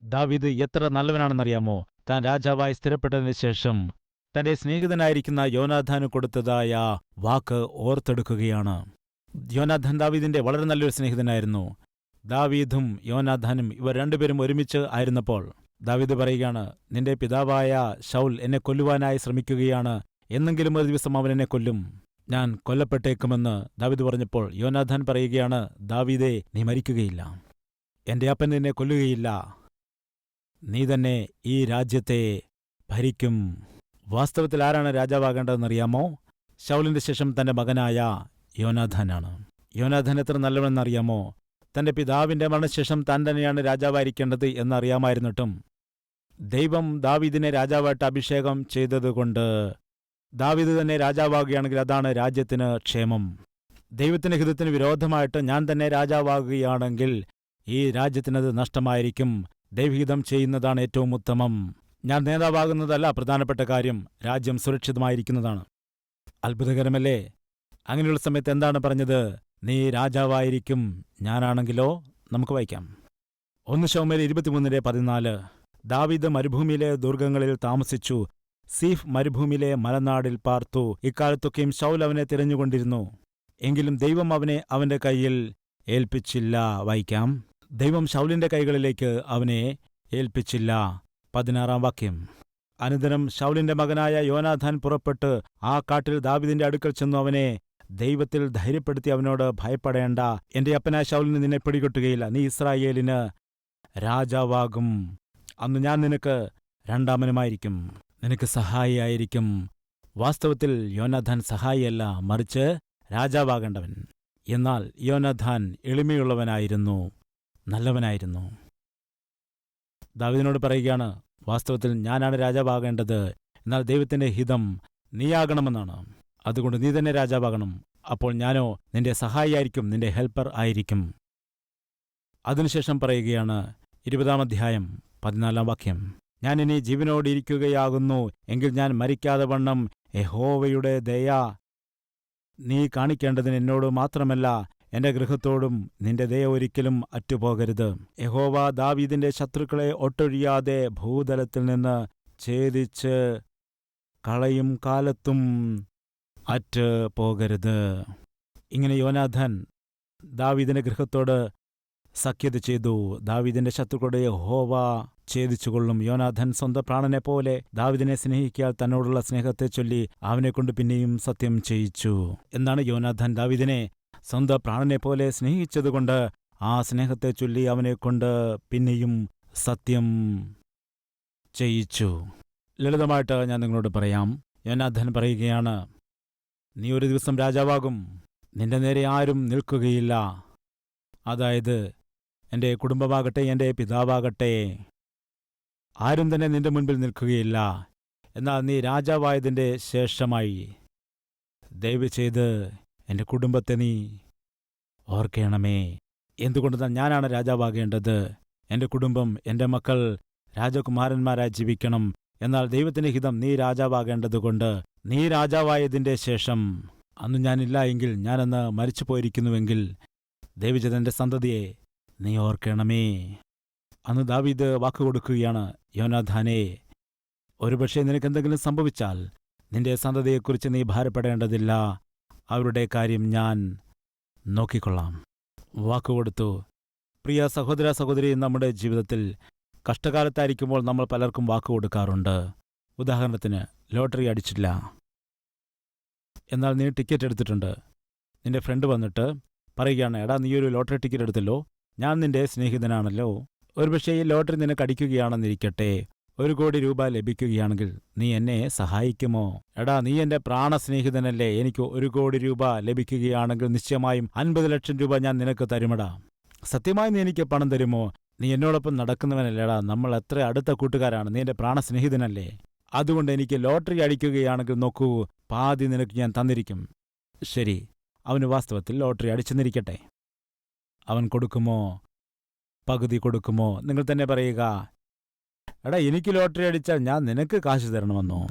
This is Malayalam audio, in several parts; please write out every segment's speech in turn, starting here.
ദാവീദ് എത്ര നല്ലവനാണെന്നറിയാമോ? താൻ രാജാവായി സ്ഥിരപ്പെട്ടതിന് ശേഷം തന്റെ സ്നേഹിതനായിരിക്കുന്ന യോനാഥാന് കൊടുത്തതായ വാക്ക് ഓർത്തെടുക്കുകയാണ്. യോനാഥാൻ ദാവീദിന്റെ വളരെ നല്ലൊരു സ്നേഹിതനായിരുന്നു. ദാവീദും യോനാഥാനും ഇവർ രണ്ടുപേരും ഒരുമിച്ച് ആയിരുന്നപ്പോൾ ദാവീദ് പറയുകയാണ്, നിന്റെ പിതാവായ ശൗൽ എന്നെ കൊല്ലുവാനായി ശ്രമിക്കുകയാണ്, എന്നെങ്കിലും ഒരു ദിവസം അവൻ എന്നെ കൊല്ലും, ഞാൻ കൊല്ലപ്പെട്ടേക്കുമെന്ന് ദാവീദ് പറഞ്ഞപ്പോൾ യോനാഥാൻ പറയുകയാണ്, ദാവീദേ, നീ മരിക്കുകയില്ല, എന്റെ അപ്പൻ നിന്നെ കൊല്ലുകയില്ല, നീ തന്നെ ഈ രാജ്യത്തെ ഭരിക്കും. വാസ്തവത്തിൽ ആരാണ് രാജാവാകേണ്ടതെന്നറിയാമോ? ശൗലിന്റെ ശേഷം തന്റെ മകനായ യോനാഥാനാണ്. യോനാഥാൻ എത്ര നല്ലവനെന്നറിയാമോ? തന്റെ പിതാവിന്റെ മരണശേഷം താൻ തന്നെയാണ് രാജാവായിരിക്കേണ്ടത് എന്നറിയാമായിരുന്നിട്ടും ദൈവം ദാവീദിനെ രാജാവായിട്ട് അഭിഷേകം ചെയ്തതുകൊണ്ട് ദാവീദ് തന്നെ രാജാവാകുകയാണെങ്കിൽ അതാണ് രാജ്യത്തിന് ക്ഷേമം. ദൈവത്തിന്റെ ഹിതത്തിന് വിരോധമായിട്ട് ഞാൻ തന്നെ രാജാവാകുകയാണെങ്കിൽ ഈ രാജ്യത്തിനത് നഷ്ടമായിരിക്കും. ദൈവഹിതം ചെയ്യുന്നതാണ് ഏറ്റവും ഉത്തമം. ഞാൻ നേതാവാകുന്നതല്ല പ്രധാനപ്പെട്ട കാര്യം, രാജ്യം സുരക്ഷിതമായിരിക്കുന്നതാണ്. അത്ഭുതകരമല്ലേ? അങ്ങനെയുള്ള സമയത്ത് എന്താണ് പറഞ്ഞത്? നീ രാജാവായിരിക്കും, ഞാനാണെങ്കിലോ? നമുക്ക് വായിക്കാം. 1 ശമൂവേൽ 23:14. ദാവീദ് മരുഭൂമിയിലെ ദുർഗങ്ങളിൽ താമസിച്ചു, സീഫ് മരുഭൂമിയിലെ മലനാടിൽ പാർത്തു. ഇക്കാലത്തൊക്കെയും ശൗൽ അവനെ തിരഞ്ഞുകൊണ്ടിരുന്നു, എങ്കിലും ദൈവം അവനെ അവന്റെ കയ്യിൽ ഏൽപ്പിച്ചില്ല. വായിക്കാം. ദൈവം ശൗലിന്റെ കൈകളിലേക്ക് അവനെ ഏൽപ്പിച്ചില്ല. 16-ാം വാക്യം. അനന്തരം ശൗലിന്റെ മകനായ യോനാഥാൻ പുറപ്പെട്ട് ആ കാട്ടിൽ ദാവീദിന്റെ അടുക്കൽ ചെന്നു അവനെ ദൈവത്തിൽ ധൈര്യപ്പെടുത്തി അവനോട്, ഭയപ്പെടേണ്ട, എന്റെ അപ്പനായ ശൗലിന് നിന്നെ പിടികൊട്ടുകയില്ല, നീ ഇസ്രായേലിന് രാജാവാകും. അന്ന് ഞാൻ നിനക്ക് രണ്ടാമനുമായിരിക്കും, നിനക്ക് സഹായിയായിരിക്കും. വാസ്തവത്തിൽ യോനാഥാൻ സഹായിയല്ല, മറിച്ച് രാജാവാകേണ്ടവൻ. എന്നാൽ യോനാഥാൻ എളിമയുള്ളവനായിരുന്നു, നല്ലവനായിരുന്നു. ദാവീദിനോട് പറയുകയാണ്, വാസ്തവത്തിൽ ഞാനാണ് രാജാവാകേണ്ടത്, എന്നാൽ ദൈവത്തിന്റെ ഹിതം നീയാകണമെന്നാണ്. അതുകൊണ്ട് നീ തന്നെ രാജാവാകണം. അപ്പോൾ ഞാനോ നിന്റെ സഹായിയായിരിക്കും, നിന്റെ ഹെൽപ്പർ ആയിരിക്കും. അതിനുശേഷം പറയുകയാണ് 20-ാം അധ്യായം 14-ാം വാക്യം. ഞാൻ ഇനി ജീവനോടിരിക്കുകയാകുന്നു എങ്കിൽ ഞാൻ മരിക്കാതെ വണ്ണം യഹോവയുടെ ദയ നീ കാണിക്കേണ്ടതിന് എന്നോട് മാത്രമല്ല എന്റെ ഗൃഹത്തോടും നിന്റെ ദയ ഒരിക്കലും അറ്റുപോകരുത്. യഹോവ ദാവീദിന്റെ ശത്രുക്കളെ ഒട്ടൊഴിയാതെ ഭൂതലത്തിൽ നിന്ന് ഛേദിച്ച് കളയും കാലത്തും അറ്റ് പോകരുത്. ഇങ്ങനെ യോനാഥാൻ ദാവീദിന്റെ ഗൃഹത്തോട് സഖ്യത ചെയ്തു. ദാവീദിന്റെ ശത്രുക്കളുടെ യഹോവ ഛേദിച്ചുകൊള്ളും. യോനാഥാൻ സ്വന്തം പ്രാണനെപ്പോലെ ദാവീദിനെ സ്നേഹിക്കാൽ തന്നോടുള്ള സ്നേഹത്തെ ചൊല്ലി അവനെക്കൊണ്ട് പിന്നെയും സത്യം ചെയ്യിച്ചു. എന്നാണ് യോനാഥാൻ ദാവീദിനെ സ്വന്തം പ്രാണനെപ്പോലെ സ്നേഹിച്ചതുകൊണ്ട് ആ സ്നേഹത്തെ ചൊല്ലി അവനെക്കൊണ്ട് പിന്നെയും സത്യം ചെയ്യിച്ചു. ലളിതമായിട്ട് ഞാൻ നിങ്ങളോട് പറയാം. യോനാഥാൻ പറയുകയാണ്, നീ ഒരു ദിവസം രാജാവാകും, നിന്റെ നേരെ ആരും നിൽക്കുകയില്ല. അതായത് എൻ്റെ കുടുംബമാകട്ടെ, എൻ്റെ പിതാവാകട്ടെ, ആരും തന്നെ നിന്റെ മുൻപിൽ നിൽക്കുകയില്ല. എന്നാൽ നീ രാജാവായതിൻ്റെ ശേഷമായി ദയവ് ചെയ്ത് എൻ്റെ കുടുംബത്തെ നീ ഓർക്കണമേ. എന്തുകൊണ്ടെന്നാൽ ഞാനാണ് രാജാവാകേണ്ടത്, എൻ്റെ കുടുംബം, എൻ്റെ മക്കൾ രാജകുമാരന്മാരായി ജീവിക്കണം. എന്നാൽ ദൈവത്തിന്റെ ഹിതം നീ രാജാവാകേണ്ടതുകൊണ്ട് നീ രാജാവായതിൻ്റെ ശേഷം, അന്ന് ഞാനില്ല എങ്കിൽ, ഞാനന്ന് മരിച്ചു പോയിരിക്കുന്നുവെങ്കിൽ, ദൈവജനന്റെ സന്തതിയെ നീ ഓർക്കണമേ. അന്ന് ദാവീദ് വാക്കുകൊടുക്കുകയാണ്, യോനാഥാനേ, ഒരുപക്ഷെ നിനക്കെന്തെങ്കിലും സംഭവിച്ചാൽ നിന്റെ സന്തതിയെക്കുറിച്ച് നീ ഭാരപ്പെടേണ്ടതില്ല, അവരുടെ കാര്യം ഞാൻ നോക്കിക്കൊള്ളാം. വാക്കുകൊടുത്തു. പ്രിയ സഹോദര സഹോദരി, നമ്മുടെ ജീവിതത്തിൽ കഷ്ടകാലത്തായിരിക്കുമ്പോൾ നമ്മൾ പലർക്കും വാക്കുകൊടുക്കാറുണ്ട്. ഉദാഹരണത്തിന്, ലോട്ടറി അടിച്ചില്ല, എന്നാൽ നീ ടിക്കറ്റ് എടുത്തിട്ടുണ്ട്. നിന്റെ ഫ്രണ്ട് വന്നിട്ട് പറയുകയാണ്, എടാ, നീയൊരു ലോട്ടറി ടിക്കറ്റ് എടുത്തല്ലോ, ഞാൻ നിന്റെ സ്നേഹിതനാണല്ലോ, ഒരുപക്ഷെ ഈ ലോട്ടറി നിനക്ക് അടിക്കുകയാണെന്നിരിക്കട്ടെ, 1 കോടി രൂപ ലഭിക്കുകയാണെങ്കിൽ നീ എന്നെ സഹായിക്കുമോ? എടാ, നീ എൻ്റെ പ്രാണസ്നേഹിതനല്ലേ, എനിക്ക് 1 കോടി രൂപ ലഭിക്കുകയാണെങ്കിൽ നിശ്ചയമായും 50 ലക്ഷം രൂപ ഞാൻ നിനക്ക് തരുമടാ. സത്യമായി നീ എനിക്ക് പണം തരുമോ? നീ എന്നോടൊപ്പം നടക്കുന്നവനല്ലേടാ, നമ്മൾ എത്ര അടുത്ത കൂട്ടുകാരാണ്, നീ എൻ്റെ പ്രാണസ്നേഹിതനല്ലേ. അതുകൊണ്ട് എനിക്ക് ലോട്ടറി അടിക്കുകയാണെങ്കിൽ നോക്കൂ, പാതി നിനക്ക് ഞാൻ തന്നിരിക്കും. ശരി, അവന് വാസ്തവത്തിൽ ലോട്ടറി അടിച്ചെന്നിരിക്കട്ടെ. അവൻ കൊടുക്കുമോ? പകുതി കൊടുക്കുമോ? നിങ്ങൾ തന്നെ പറയുക. എടാ, എനിക്ക് ലോട്ടറി അടിച്ചാൽ ഞാൻ നിനക്ക് കാശ് തരണമെന്നോ?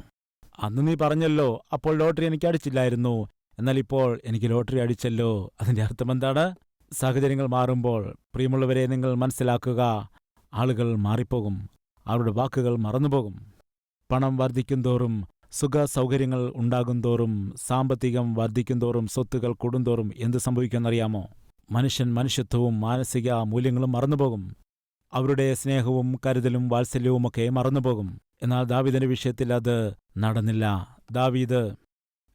അന്ന് നീ പറഞ്ഞല്ലോ, അപ്പോൾ ലോട്ടറി എനിക്ക് അടിച്ചില്ലായിരുന്നു, എന്നാൽ ഇപ്പോൾ എനിക്ക് ലോട്ടറി അടിച്ചല്ലോ. അതിൻ്റെ അർത്ഥം എന്താണ്? സാഹചര്യങ്ങൾ മാറുമ്പോൾ പ്രിയമുള്ളവരെ നിങ്ങൾ മനസ്സിലാക്കുക, ആളുകൾ മാറിപ്പോകും, അവരുടെ വാക്കുകൾ മറന്നുപോകും. പണം വർദ്ധിക്കുന്തോറും, സുഖ സൗകര്യങ്ങൾ ഉണ്ടാകുന്തോറും, സാമ്പത്തികം വർദ്ധിക്കുന്തോറും, സ്വത്തുകൾ കൂടുന്തോറും എന്ത് സംഭവിക്കുമെന്നറിയാമോ? മനുഷ്യൻ മനുഷ്യത്വവും മാനസിക മൂല്യങ്ങളും മറന്നുപോകും. അവരുടെ സ്നേഹവും കരുതലും വാത്സല്യവുമൊക്കെ മറന്നുപോകും. എന്നാൽ ദാവീദിന്റെ വിഷയത്തിൽ അത് നടന്നില്ല. ദാവീദ്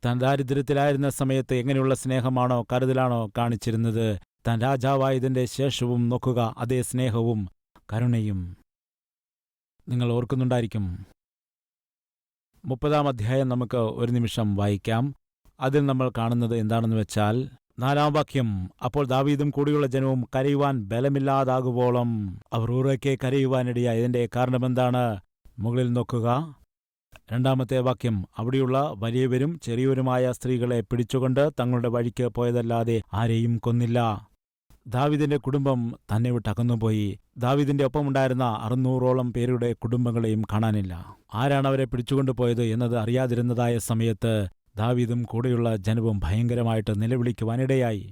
താൻ ദാരിദ്ര്യത്തിലായിരുന്ന സമയത്ത് എങ്ങനെയുള്ള സ്നേഹമാണോ കരുതലാണോ കാണിച്ചിരുന്നത്, താൻ രാജാവായതിന്റെ ശേഷവും നോക്കുക, അതേ സ്നേഹവും കരുണയും. നിങ്ങൾ ഓർക്കുന്നുണ്ടായിരിക്കും. 30-ാം അധ്യായം നമുക്ക് ഒരു നിമിഷം വായിക്കാം. അതിൽ നമ്മൾ കാണുന്നത് എന്താണെന്ന് വെച്ചാൽ 4-ാം വാക്യം, അപ്പോൾ ദാവീദും കൂടിയുള്ള ജനവും കരയുവാൻ ബലമില്ലാതാകുവോളം അവർ ഉറക്കെ കരയുവാനിടയായി. ഇതിന്റെ കാരണമെന്താണ്? മുകളിൽ നോക്കുക, 2-ാമത്തെ വാക്യം, അവിടെയുള്ള വലിയവരും ചെറിയവരുമായ സ്ത്രീകളെ പിടിച്ചുകൊണ്ട് തങ്ങളുടെ വഴിക്ക് പോയതല്ലാതെ ആരെയും കൊന്നില്ല. ദാവീദിന്റെ കുടുംബം തന്നെ വിട്ടകന്നുപോയി. ദാവീദിന്റെ ഒപ്പമുണ്ടായിരുന്ന 600ഓളം പേരുടെ കുടുംബങ്ങളെയും കാണാനില്ല. ആരാണ് അവരെ പിടിച്ചുകൊണ്ടുപോയത് എന്നത് അറിയാതിരുന്നതായ സമയത്ത് ദാവീദും കൂടെയുള്ള ജനവും ഭയങ്കരമായിട്ട് നിലവിളിക്കുവാനിടയായി.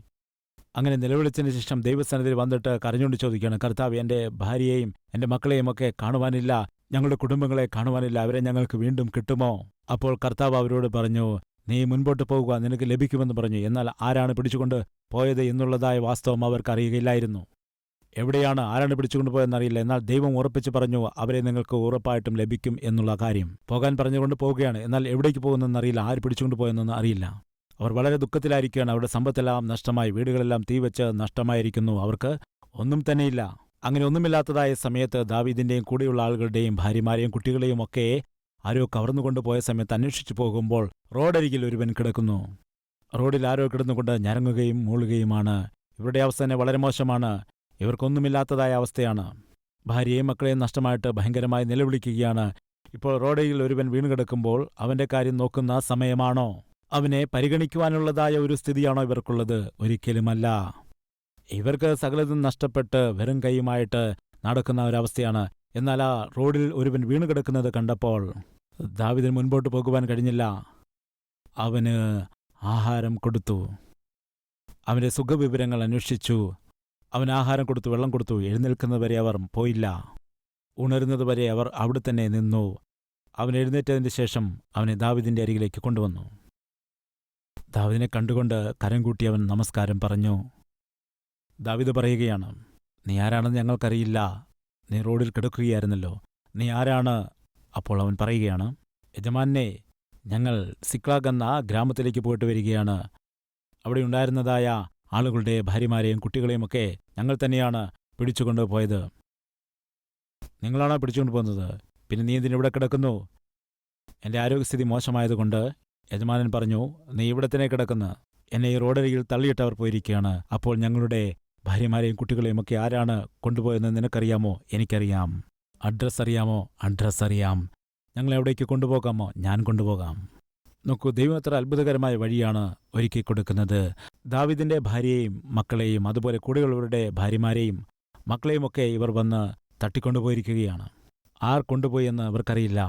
അങ്ങനെ നിലവിളിച്ചതിന് ശേഷം ദൈവസന്നിധിയിൽ വന്നിട്ട് കരഞ്ഞുകൊണ്ട് ചോദിക്കുകയാണ്, കർത്താവ്, എൻ്റെ ഭാര്യയെയും എൻ്റെ മക്കളെയും ഒക്കെ കാണുവാനില്ല, ഞങ്ങളുടെ കുടുംബങ്ങളെ കാണുവാനില്ല, അവരെ ഞങ്ങൾക്ക് വീണ്ടും കിട്ടുമോ? അപ്പോൾ കർത്താവ് അവരോട് പറഞ്ഞു, നീ മുൻപോട്ട് പോകുക, നിനക്ക് ലഭിക്കുമെന്ന് പറഞ്ഞു. എന്നാൽ ആരാണ് പിടിച്ചുകൊണ്ട് പോയത് എന്നുള്ളതായ വാസ്തവം അവർക്ക് അറിയുകയില്ലായിരുന്നു. എവിടെയാണ്, ആരാണ് പിടിച്ചുകൊണ്ടുപോയെന്നറിയില്ല. എന്നാൽ ദൈവം ഉറപ്പിച്ച് പറഞ്ഞു, അവരെ നിങ്ങൾക്ക് ഉറപ്പായിട്ടും ലഭിക്കും എന്നുള്ള കാര്യം. പോകാൻ പറഞ്ഞുകൊണ്ട് പോവുകയാണ്. എന്നാൽ എവിടേക്ക് പോകുന്നതെന്നറിയില്ല, ആര് പിടിച്ചുകൊണ്ടുപോയെന്നൊന്നും അറിയില്ല. അവർ വളരെ ദുഃഖത്തിലായിരിക്കുകയാണ്. അവരുടെ സമ്പത്തെല്ലാം നഷ്ടമായി, വീടുകളെല്ലാം തീവച്ച് നഷ്ടമായിരിക്കുന്നു, അവർക്ക് ഒന്നും തന്നെയില്ല. അങ്ങനെ ഒന്നുമില്ലാത്തതായ സമയത്ത് ദാവീദിന്റെയും കൂടെയുള്ള ആളുകളുടെയും ഭാര്യമാരെയും കുട്ടികളെയും ഒക്കെ ആരോ കവർന്നുകൊണ്ടുപോയ സമയത്ത് അന്വേഷിച്ചു പോകുമ്പോൾ റോഡരികിൽ ഒരുവൻ കിടക്കുന്നു. റോഡിൽ ആരോ കിടന്നുകൊണ്ട് ഞരങ്ങുകയും മൂളുകയുമാണ്. ഇവരുടെ അവസ്ഥ തന്നെ വളരെ മോശമാണ്. ഇവർക്കൊന്നുമില്ലാത്തതായ അവസ്ഥയാണ്. ഭാര്യയെയും മക്കളെയും നഷ്ടമായിട്ട് ഭയങ്കരമായി നിലവിളിക്കുകയാണ്. ഇപ്പോൾ റോഡരികിൽ ഒരുവൻ വീണുകിടക്കുമ്പോൾ അവന്റെ കാര്യം നോക്കുന്ന സമയമാണോ? അവനെ പരിഗണിക്കുവാനുള്ളതായ ഒരു സ്ഥിതിയാണോ ഇവർക്കുള്ളത്? ഒരിക്കലുമല്ല. ഇവർക്ക് സകലതും നഷ്ടപ്പെട്ട് വെറും കൈയുമായിട്ട് നടക്കുന്ന ഒരവസ്ഥയാണ്. എന്നാൽ ആ റോഡിൽ ഒരുവൻ വീണുകിടക്കുന്നത് കണ്ടപ്പോൾ ദാവീദിന് മുൻപോട്ട് പോകുവാൻ കഴിഞ്ഞില്ല. അവന് ആഹാരം കൊടുത്തു, അവന്റെ സുഖവിവരങ്ങൾ അന്വേഷിച്ചു, അവന് ആഹാരം കൊടുത്തു, വെള്ളം കൊടുത്തു. എഴുന്നേൽക്കുന്നതുവരെ അവർ പോയില്ല. ഉണരുന്നതുവരെ അവർ അവിടെ തന്നെ നിന്നു. അവൻ എഴുന്നേറ്റതിന് ശേഷം അവനെ ദാവീദിന്റെ അരികിലേക്ക് കൊണ്ടുവന്നു. ദാവീദിനെ കണ്ടുകൊണ്ട് കരം കൂട്ടി അവൻ നമസ്കാരം പറഞ്ഞു. ദാവീദ് പറയുകയാണ്, നീ ആരാണെന്ന് ഞങ്ങൾക്കറിയില്ല, നീ റോഡിൽ കിടക്കുകയായിരുന്നല്ലോ, നീ ആരാണ്? അപ്പോൾ അവൻ പറയുകയാണ്, യജമാനെ, ഞങ്ങൾ സിക്ലാഗ് എന്ന ഗ്രാമത്തിലേക്ക് പോയിട്ട് വരികയാണ്. അവിടെ ഉണ്ടായിരുന്നതായ ആളുകളുടെ ഭാര്യമാരെയും കുട്ടികളെയുമൊക്കെ ഞങ്ങൾ തന്നെയാണ് പിടിച്ചുകൊണ്ട് പോയത്. നിങ്ങളാണോ പിടിച്ചുകൊണ്ട് പോകുന്നത്? പിന്നെ നീ എന്തിനിവിടെ കിടക്കുന്നു? എൻ്റെ ആരോഗ്യസ്ഥിതി മോശമായതുകൊണ്ട് യജമാനൻ പറഞ്ഞു, നീ ഇവിടെ തന്നെ കിടക്കുന്നു. എന്നെ ഈ റോഡരികിൽ തള്ളിയിട്ടവർ പോയിരിക്കുകയാണ്. അപ്പോൾ ഞങ്ങളുടെ ഭാര്യമാരെയും കുട്ടികളെയും ഒക്കെ ആരാണ് കൊണ്ടുപോയെന്ന് നിനക്കറിയാമോ? എനിക്കറിയാം. അഡ്രസ്സ് അറിയാമോ? അഡ്രസ്സ് അറിയാം. ഞങ്ങളെവിടേക്ക് കൊണ്ടുപോകാമോ? ഞാൻ കൊണ്ടുപോകാം. നോക്കൂ, ദൈവം എത്ര അത്ഭുതകരമായ വഴിയാണ് ഒരുക്കി കൊടുക്കുന്നത്. ദാവീദിന്റെ ഭാര്യയെയും മക്കളെയും അതുപോലെ കൂടെയുള്ളവരുടെ ഭാര്യമാരെയും മക്കളെയുമൊക്കെ ഇവർ വന്ന് തട്ടിക്കൊണ്ടുപോയിരിക്കുകയാണ്. ആർ കൊണ്ടുപോയി എന്ന് അവർക്കറിയില്ല.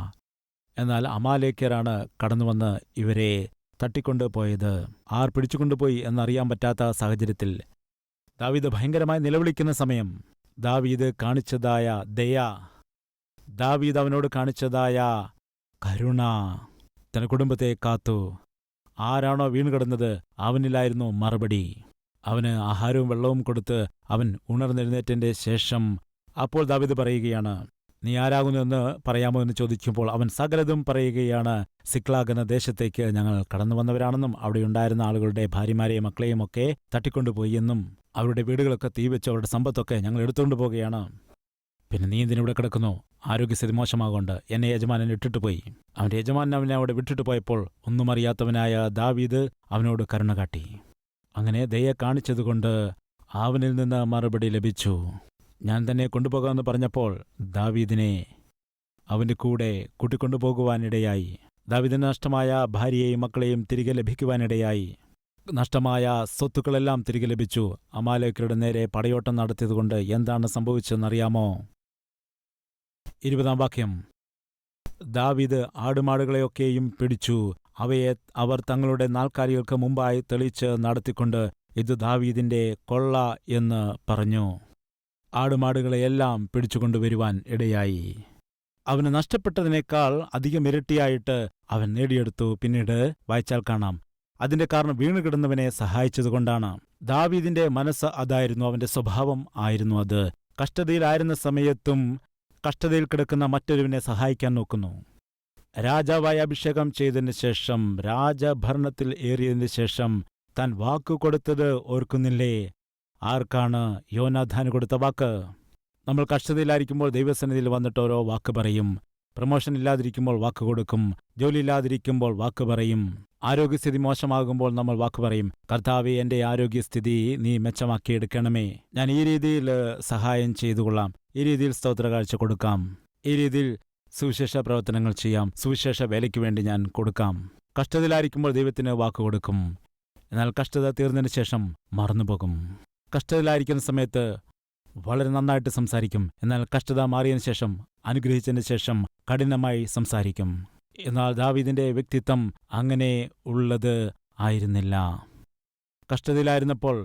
എന്നാൽ അമാലേക്യരാണ് കടന്നുവന്ന് ഇവരെ തട്ടിക്കൊണ്ടു പോയത്. ആർ പിടിച്ചുകൊണ്ടുപോയി എന്നറിയാൻ പറ്റാത്ത സാഹചര്യത്തിൽ ദാവീദ് ഭയങ്കരമായി നിലവിളിക്കുന്ന സമയം ദാവീദ് കാണിച്ചതായ ദയ, ദാവീദ് അവനോട് കാണിച്ചതായ കരുണ, തന്റെ കുടുംബത്തെ കാത്തു. ആരാണോ വീണുകിടന്നത് അവനിലായിരുന്നു മറുപടി. അവന് ആഹാരവും വെള്ളവും കൊടുത്ത് അവൻ ഉണർന്നെഴുന്നേറ്റതിന്റെ ശേഷം അപ്പോൾ ദാവീദ് പറയുകയാണ്, നീ ആരാകുന്നു എന്ന് പറയാമോ എന്ന് ചോദിക്കുമ്പോൾ അവൻ സകലതും പറയുകയാണ്. സിക്ലാഗ് എന്ന ദേശത്തേക്ക് ഞങ്ങൾ കടന്നു വന്നവരാണെന്നും അവിടെയുണ്ടായിരുന്ന ആളുകളുടെ ഭാര്യമാരെയും മക്കളെയും ഒക്കെ തട്ടിക്കൊണ്ടുപോയി എന്നും അവരുടെ വീടുകളൊക്കെ തീവെച്ച് അവരുടെ സമ്പത്തൊക്കെ ഞങ്ങൾ എടുത്തുകൊണ്ട് പോവുകയാണ്. പിന്നെ നീ എന്തിനിവിടെ കിടക്കുന്നു? ആരോഗ്യസ്ഥിതി മോശമാകൊണ്ട് എന്നെ യജമാനൻ ഇട്ടിട്ട് പോയി. അവന്റെ യജമാനൻ അവനെ അവിടെ വിട്ടിട്ട് പോയപ്പോൾ ഒന്നും അറിയാത്തവനായ ദാവീദ് അവനോട് കരുണ കാട്ടി. അങ്ങനെ ദയ കാണിച്ചതുകൊണ്ട് അവനിൽ നിന്ന് മറുപടി ലഭിച്ചു. ഞാൻ തന്നെ കൊണ്ടുപോകാമെന്ന് പറഞ്ഞപ്പോൾ ദാവീദിനെ അവന്റെ കൂടെ കൂട്ടിക്കൊണ്ടുപോകുവാനിടയായി. ദാവീദിന് നഷ്ടമായ ഭാര്യയെയും മക്കളെയും തിരികെ ലഭിക്കുവാനിടയായി. നഷ്ടമായ സ്വത്തുക്കളെല്ലാം തിരികെ ലഭിച്ചു. അമാലേക്യരുടെ നേരെ പടയോട്ടം നടത്തിയതുകൊണ്ട് എന്താണ് സംഭവിച്ചതെന്നറിയാമോ? 20-ാം വാക്യം, ദാവീദ് ആടുമാടുകളെയൊക്കെയും പിടിച്ചു. അവയെ അവർ തങ്ങളുടെ നാൽക്കാലികൾക്ക് മുമ്പായി തെളിച്ച് നടത്തിക്കൊണ്ട് ഇത് ദാവീദിന്റെ കൊള്ള എന്ന് പറഞ്ഞു. ആടുമാടുകളെയെല്ലാം പിടിച്ചുകൊണ്ടുവരുവാൻ ഇടയായി. അവന് നഷ്ടപ്പെട്ടതിനേക്കാൾ അധികം ഇരട്ടിയായിട്ട് അവൻ നേടിയെടുത്തു. പിന്നീട് വായിച്ചാൽ കാണാം, അതിന്റെ കാരണം വീണുകിടന്നവനെ സഹായിച്ചതുകൊണ്ടാണ്. ദാവീദിന്റെ മനസ്സ് അതായിരുന്നു, അവന്റെ സ്വഭാവം ആയിരുന്നു അത്. കഷ്ടതയിലായിരുന്ന സമയത്തും കഷ്ടതയിൽ കിടക്കുന്ന മറ്റൊരുവിനെ സഹായിക്കാൻ നോക്കുന്നു. രാജാവായി അഭിഷേകം ചെയ്തതിനു ശേഷം, രാജഭരണത്തിൽ ഏറിയതിനു ശേഷം താൻ വാക്കുകൊടുത്തത് ഓർക്കുന്നില്ലേ? ആർക്കാണ്? യോനാഥാന് കൊടുത്ത വാക്ക്. നമ്മൾ കഷ്ടതയിലായിരിക്കുമ്പോൾ ദൈവസന്നിധിയിൽ വന്നിട്ട് ഓരോ വാക്ക് പറയും. പ്രമോഷൻ ഇല്ലാതിരിക്കുമ്പോൾ വാക്ക് കൊടുക്കും. ജോലി ഇല്ലാതിരിക്കുമ്പോൾ വാക്ക് പറയും. ആരോഗ്യസ്ഥിതി മോശമാകുമ്പോൾ നമ്മൾ വാക്ക് പറയും, കർത്താവേ, എൻ്റെ ആരോഗ്യസ്ഥിതി നീ മെച്ചമാക്കിയെടുക്കണമേ, ഞാൻ ഈ രീതിയിൽ സഹായം ചെയ്തുകൊള്ളാം, ഈ രീതിയിൽ സ്തോത്രകാഴ്ച കൊടുക്കാം, ഈ രീതിയിൽ സുവിശേഷ പ്രവർത്തനങ്ങൾ ചെയ്യാം, സുവിശേഷ വേലയ്ക്ക് വേണ്ടി ഞാൻ കൊടുക്കാം. കഷ്ടതയിലായിരിക്കുമ്പോൾ ദൈവത്തിന് വാക്ക് കൊടുക്കും. എന്നാൽ കഷ്ടത തീർന്നതിന് ശേഷം മറന്നുപോകും. കഷ്ടതയിലായിരിക്കുന്ന സമയത്ത് വളരെ നന്നായിട്ട് സംസാരിക്കും. എന്നാൽ കഷ്ടത മാറിയതിനു ശേഷം, അനുഗ്രഹിച്ചതിന് ശേഷം കഠിനമായി സംസാരിക്കും. എന്നാൽ ദാവീദിന്റെ വ്യക്തിത്വം അങ്ങനെ ഉള്ളത് ആയിരുന്നില്ല. കഷ്ടതയിലായിരുന്നപ്പോൾ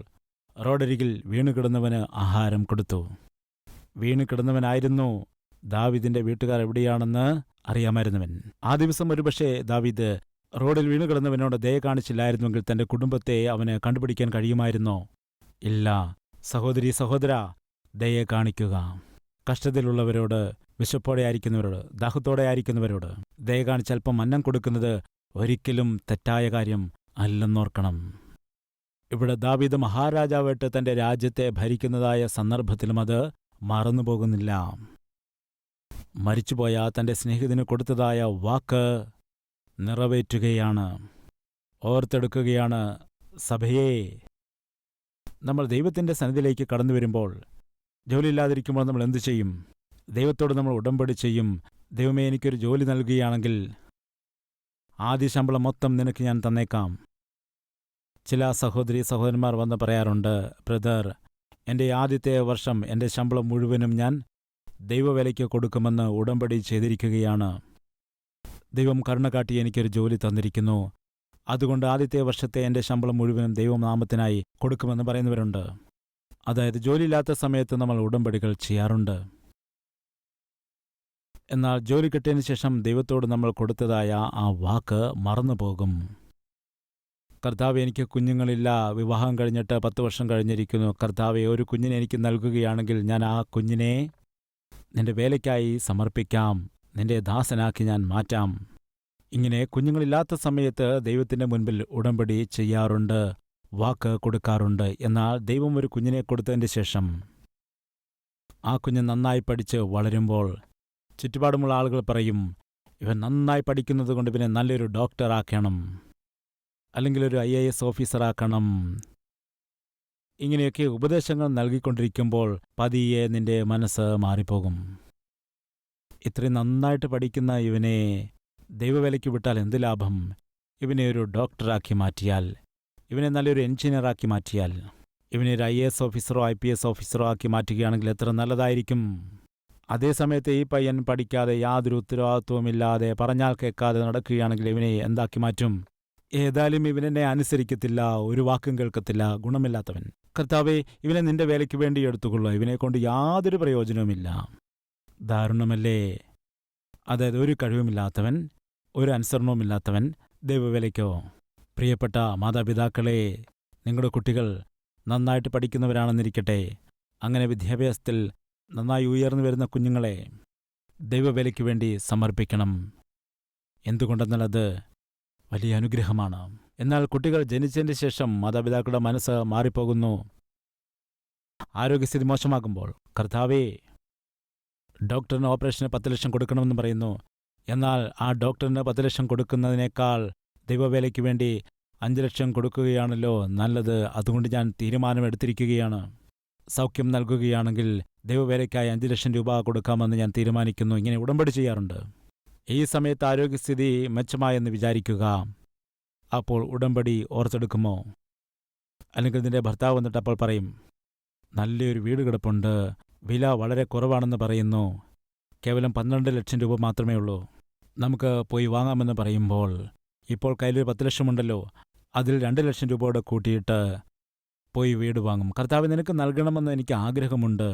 റോഡരികിൽ വീണുകിടന്നവന് ആഹാരം കൊടുത്തു. വീണുകിടന്നവനായിരുന്നു ദാവീദിന്റെ വീട്ടുകാർ എവിടെയാണെന്ന് അറിയാമായിരുന്നവൻ. ആ ദിവസം ഒരുപക്ഷെ ദാവീദ് റോഡിൽ വീണുകിടന്നവനോട് ദയ കാണിച്ചില്ലായിരുന്നുവെങ്കിൽ തന്റെ കുടുംബത്തെ അവന് കണ്ടുപിടിക്കാൻ കഴിയുമായിരുന്നോ? ഇല്ല. സഹോദരീ, സഹോദര, ദയ കാണിക്കുക. കഷ്ടതയിലുള്ളവരോട്, വിശപ്പോടെ ആയിരിക്കുന്നവരോട്, ദാഹത്തോടെ ആയിരിക്കുന്നവരോട് ദയ കാണിച്ച് അല്പം അന്നം കൊടുക്കുന്നത് ഒരിക്കലും തെറ്റായ കാര്യം അല്ലെന്നോർക്കണം. ഇവിടെ ദാവീദ് മഹാരാജാവായിട്ട് തന്റെ രാജ്യത്തെ ഭരിക്കുന്നതായ സന്ദർഭത്തിലും അത് മറന്നുപോകുന്നില്ല. മരിച്ചുപോയ തന്റെ സ്നേഹിതന് കൊടുത്തതായ വാക്ക് നിറവേറ്റുകയാണ്, ഓർത്തെടുക്കുകയാണ്. സഭയെ, നമ്മൾ ദൈവത്തിന്റെ സന്നിധിയിലേക്ക് കടന്നു വരുമ്പോൾ, ജോലിയില്ലാതിരിക്കുമ്പോൾ നമ്മൾ എന്തു ചെയ്യും? ദൈവത്തോട് നമ്മൾ ഉടമ്പടി ചെയ്യും. ദൈവമേ, എനിക്കൊരു ജോലി നൽകുകയാണെങ്കിൽ ആദ്യ ശമ്പളം മൊത്തം നിനക്ക് ഞാൻ തന്നേക്കാം. ചില സഹോദരീ സഹോദരന്മാർ വന്ന് പറയാറുണ്ട്, ബ്രദർ, എൻ്റെ ആദ്യത്തെ വർഷം എൻ്റെ ശമ്പളം മുഴുവനും ഞാൻ ദൈവവേലയ്ക്ക് കൊടുക്കുമെന്ന് ഉടമ്പടി ചെയ്തിരിക്കുകയാണ്. ദൈവം കരുണ കാട്ടി എനിക്കൊരു ജോലി തന്നിരിക്കുന്നു, അതുകൊണ്ട് ആദ്യത്തെ വർഷത്തെ എൻ്റെ ശമ്പളം മുഴുവനും ദൈവനാമത്തിനായി കൊടുക്കുമെന്ന് പറയുന്നവരുണ്ട്. അതായത് ജോലിയില്ലാത്ത സമയത്ത് നമ്മൾ ഉടമ്പടികൾ ചെയ്യാറുണ്ട്. എന്നാൽ ജോലി കിട്ടിയതിന് ശേഷം ദൈവത്തോട് നമ്മൾ കൊടുത്തതായ ആ വാക്ക് മറന്നുപോകും. കർത്താവെ, എനിക്ക് കുഞ്ഞുങ്ങളില്ല, വിവാഹം കഴിഞ്ഞിട്ട് 10 വർഷം കഴിഞ്ഞിരിക്കുന്നു. കർത്താവെ, ഒരു കുഞ്ഞിനെ എനിക്ക് നൽകുകയാണെങ്കിൽ ഞാൻ ആ കുഞ്ഞിനെ നിന്റെ വേലയ്ക്കായി സമർപ്പിക്കാം, നിന്റെ ദാസനാക്കി ഞാൻ മാറ്റാം. ഇങ്ങനെ കുഞ്ഞുങ്ങളില്ലാത്ത സമയത്ത് ദൈവത്തിൻ്റെ മുൻപിൽ ഉടമ്പടി ചെയ്യാറുണ്ട്, വാക്ക് കൊടുക്കാറുണ്ട്. എന്നാൽ ദൈവം ഒരു കുഞ്ഞിനെ കൊടുത്തതിന് ശേഷം ആ കുഞ്ഞ് നന്നായി പഠിച്ച് വളരുമ്പോൾ ചുറ്റുപാടുമുള്ള ആളുകൾ പറയും, ഇവൻ നന്നായി പഠിക്കുന്നത് കൊണ്ട് ഇവനെ നല്ലൊരു ഡോക്ടറാക്കണം, അല്ലെങ്കിൽ ഒരു IAS ഓഫീസറാക്കണം. ഇങ്ങനെയൊക്കെ ഉപദേശങ്ങൾ നൽകിക്കൊണ്ടിരിക്കുമ്പോൾ പതിയെ നിന്റെ മനസ്സ് മാറിപ്പോകും. ഇത്രയും നന്നായിട്ട് പഠിക്കുന്ന ഇവനെ ദൈവവേലയ്ക്ക് വിട്ടാൽ എന്ത് ലാഭം? ഇവനെ ഒരു ഡോക്ടറാക്കി മാറ്റിയാൽ, ഇവനെ നല്ലൊരു എഞ്ചിനീയറാക്കി മാറ്റിയാൽ, ഇവനെ ഒരു IAS ഓഫീസറോ IPS ഓഫീസറോ ആക്കി മാറ്റുകയാണെങ്കിൽ എത്ര നല്ലതായിരിക്കും. അതേസമയത്ത് ഈ പയ്യൻ പഠിക്കാതെ, യാതൊരു ഉത്തരവാദിത്വമില്ലാതെ, പറഞ്ഞാൽ കേൾക്കാതെ നടക്കുകയാണെങ്കിൽ ഇവനെ എന്താക്കി മാറ്റും? ഏതായാലും ഇവനെന്നെ അനുസരിക്കത്തില്ല, ഒരു വാക്കും കേൾക്കത്തില്ല, ഗുണമില്ലാത്തവൻ. കർത്താവേ, ഇവനെ നിന്റെ വേലയ്ക്ക് വേണ്ടി എടുത്തുകൊള്ളുക, ഇവനെക്കൊണ്ട് യാതൊരു പ്രയോജനവുമില്ല. ദാരുണമല്ലേ? അതായത് ഒരു കഴിവുമില്ലാത്തവൻ, ഒരു അനുസരണവുമില്ലാത്തവൻ ദൈവവേലയ്ക്കോ? പ്രിയപ്പെട്ട മാതാപിതാക്കളെ, നിങ്ങളുടെ കുട്ടികൾ നന്നായിട്ട് പഠിക്കുന്നവരാണെന്നിരിക്കട്ടെ, അങ്ങനെ വിദ്യാഭ്യാസത്തിൽ നന്നായി ഉയർന്നു വരുന്ന കുഞ്ഞുങ്ങളെ ദൈവവേലയ്ക്ക് വേണ്ടി സമർപ്പിക്കണം. എന്തുകൊണ്ടെന്നാൽ അത് വലിയ അനുഗ്രഹമാണ്. എന്നാൽ കുട്ടികൾ ജനിച്ചതിന് ശേഷം മാതാപിതാക്കളുടെ മനസ്സ് മാറിപ്പോകുന്നു. ആരോഗ്യസ്ഥിതി മോശമാകുമ്പോൾ, കർത്താവേ, ഡോക്ടറിന് ഓപ്പറേഷന് 10 ലക്ഷം കൊടുക്കണമെന്ന് പറയുന്നു. എന്നാൽ ആ ഡോക്ടറിന് 10 ലക്ഷം കൊടുക്കുന്നതിനേക്കാൾ ദൈവവേലയ്ക്ക് വേണ്ടി 5 ലക്ഷം കൊടുക്കുകയാണല്ലോ നല്ലത്. അതുകൊണ്ട് ഞാൻ തീരുമാനമെടുത്തിരിക്കുകയാണ്. സൗഖ്യം നൽകുകയാണെങ്കിൽ ദൈവവേലയ്ക്കായി 5 ലക്ഷം രൂപ കൊടുക്കാമെന്ന് ഞാൻ തീരുമാനിക്കുന്നു. ഇങ്ങനെ ഉടമ്പടി ചെയ്യാറുണ്ട്. ഈ സമയത്ത് ആരോഗ്യസ്ഥിതി മെച്ചമായെന്ന് വിചാരിക്കുക. അപ്പോൾ ഉടമ്പടി ഓർത്തെടുക്കുമോ? അല്ലെങ്കിൽ നിന്റെ ഭർത്താവ് വന്നിട്ട് അപ്പോൾ പറയും, നല്ലൊരു വീട് കിടപ്പുണ്ട്, വില വളരെ കുറവാണെന്ന് പറയുന്നു, കേവലം 12 ലക്ഷം രൂപ മാത്രമേ ഉള്ളൂ, നമുക്ക് പോയി വാങ്ങാമെന്ന് പറയുമ്പോൾ, ഇപ്പോൾ കയ്യിൽ 10 ലക്ഷമുണ്ടല്ലോ, അതിൽ 2 ലക്ഷം രൂപയോടെ കൂട്ടിയിട്ട് പോയി വീട് വാങ്ങും. കർത്താവ്, നിനക്ക് നൽകണമെന്ന് എനിക്ക് ആഗ്രഹമുണ്ട്,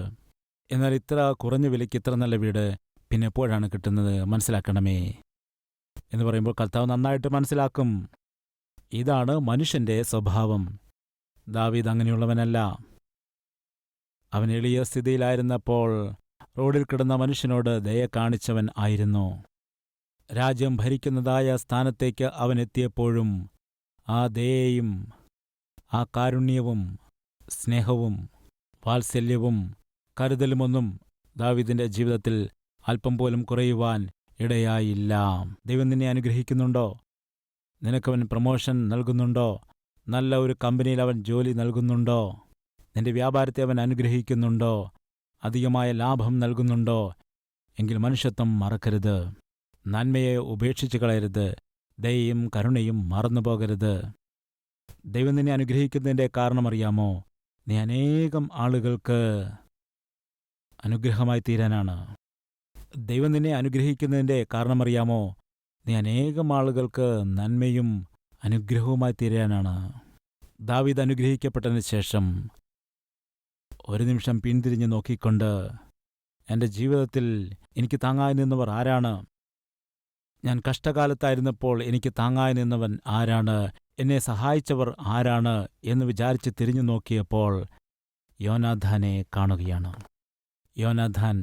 എന്നാൽ ഇത്ര കുറഞ്ഞ വിലയ്ക്ക് ഇത്ര നല്ല വീട് പിന്നെ എപ്പോഴാണ് കിട്ടുന്നത്? മനസ്സിലാക്കണമേ എന്ന് പറയുമ്പോൾ കർത്താവ് നന്നായിട്ട് മനസ്സിലാക്കും. ഇതാണ് മനുഷ്യന്റെ സ്വഭാവം. ദാവീദ് അങ്ങനെയുള്ളവനല്ല. അവൻ എളിയ സ്ഥിതിയിലായിരുന്നപ്പോൾ റോഡിൽ കിടന്ന മനുഷ്യനോട് ദയ കാണിച്ചവൻ ആയിരുന്നു. രാജ്യം ഭരിക്കുന്നതായ സ്ഥാനത്തേക്ക് അവൻ എത്തിയപ്പോഴും ആ ദയയും ആ കാരുണ്യവും സ്നേഹവും വാത്സല്യവും കരുതലുമൊന്നും ദാവീദിന്റെ ജീവിതത്തിൽ അല്പം പോലും കുറയുവാൻ ഇടയായില്ല. ദൈവം നിന്നെ അനുഗ്രഹിക്കുന്നുണ്ടോ? നിനക്കവൻ പ്രമോഷൻ നൽകുന്നുണ്ടോ? നല്ല ഒരു കമ്പനിയിൽ അവൻ ജോലി നൽകുന്നുണ്ടോ? നിന്റെ വ്യാപാരത്തെ അവൻ അനുഗ്രഹിക്കുന്നുണ്ടോ? അധികമായ ലാഭം നൽകുന്നുണ്ടോ? എങ്കിൽ മനുഷ്യത്വം മറക്കരുത്. നന്മയെ ഉപേക്ഷിച്ചു കളയരുത്. ദയയും കരുണയും മറന്നുപോകരുത്. ദൈവം നിന്നെ അനുഗ്രഹിക്കുന്നതിൻ്റെ കാരണമറിയാമോ? നീ അനേകം ആളുകൾക്ക് അനുഗ്രഹമായി തീരാനാണ്. ദൈവം നിന്നെ അനുഗ്രഹിക്കുന്നതിൻ്റെ കാരണമറിയാമോ? നീ അനേകം ആളുകൾക്ക് നന്മയും അനുഗ്രഹവുമായി തീരാനാണ്. ദാവീദ് അനുഗ്രഹിക്കപ്പെട്ടതിന് ശേഷം ഒരു നിമിഷം പിന്തിരിഞ്ഞ് നോക്കിക്കൊണ്ട്, എൻ്റെ ജീവിതത്തിൽ എനിക്ക് താങ്ങായി നിന്നവർ ആരാണ്? ഞാൻ കഷ്ടകാലത്തായിരുന്നപ്പോൾ എനിക്ക് താങ്ങായി നിന്നവൻ ആരാണ്? എന്നെ സഹായിച്ചവർ ആരാണ് എന്ന് വിചാരിച്ച് തിരിഞ്ഞു നോക്കിയപ്പോൾ യോനാഥാനെ കാണുകയാണ്. യോനാഥാൻ